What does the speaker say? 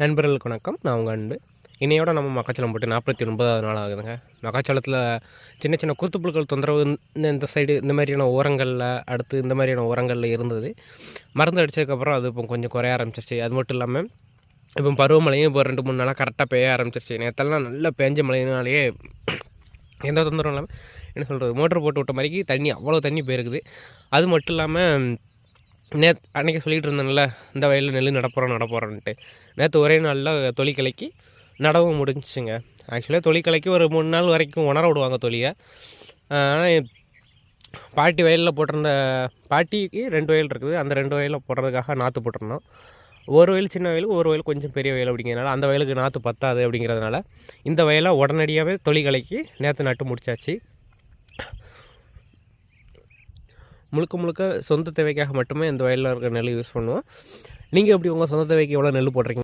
நண்பர்களுக்கு வணக்கம். நான் உங்கள் அன்பு. இன்னையோட நம்ம மக்காச்சோளம் போட்டு 49வது நாள் ஆகுதுங்க. மக்காச்சோளத்தில் சின்ன சின்ன குருத்துப்புழுக்கள் தொந்தரவு இந்த சைடு இந்த மாதிரியான ஓரங்களில், அடுத்து இந்த மாதிரியான ஓரங்களில் இருந்தது. மருந்து அடித்ததுக்கப்புறம் அது இப்போ கொஞ்சம் குறைய ஆரம்பிச்சிருச்சு. அது மட்டும் இல்லாமல் இப்போ பருவமழையும் இப்போ 2-3 நாளாக கரெக்டாக பெய்ய ஆரம்பிச்சிருச்சு. நேற்றெல்லாம் நல்லா பேஞ்ச மழையினாலேயே எந்த தொந்தரவும் இல்லாமல் என்ன சொல்கிறது, மோட்டர் போட்டு விட்ட மாதிரிக்கு தண்ணி அவ்வளோ தண்ணி போயிருக்குது. அது மட்டும் இல்லாமல் அன்றைக்கி சொல்லிகிட்டு இருந்தேன்ல, இந்த வயலில் நெல் நடப்போகிறோன்ட்டு. நேற்று ஒரே நாளில் தொழி கலைக்கு நடவும் முடிஞ்சிச்சுங்க. ஆக்சுவலாக தொழி கலைக்கு ஒரு 3 நாள் வரைக்கும் உணர விடுவாங்க தொழியை. ஆனால் பாட்டி வயலில் போட்டிருந்த பாட்டிக்கு 2 வயல் இருக்குது. அந்த 2 வயலில் போடுறதுக்காக நாற்று போட்டிருந்தோம். ஒரு வயல் சின்ன வயல், ஒரு வயல் கொஞ்சம் பெரிய வயல் அப்படிங்கிறதுனால அந்த வயலுக்கு நாற்று பத்தாது அப்படிங்கிறதுனால இந்த வயலை உடனடியாகவே தொழி கலைக்கு நேற்று நட்டு முடிச்சாச்சு. முழுக்க சொந்த தேவைக்காக மட்டுமே இந்த வயலில் இருக்கிற நெல் யூஸ் பண்ணுவோம். நீங்கள் எப்படி உங்கள் சொந்த தேவைக்கு எவ்வளோ நெல் போடுறீங்க?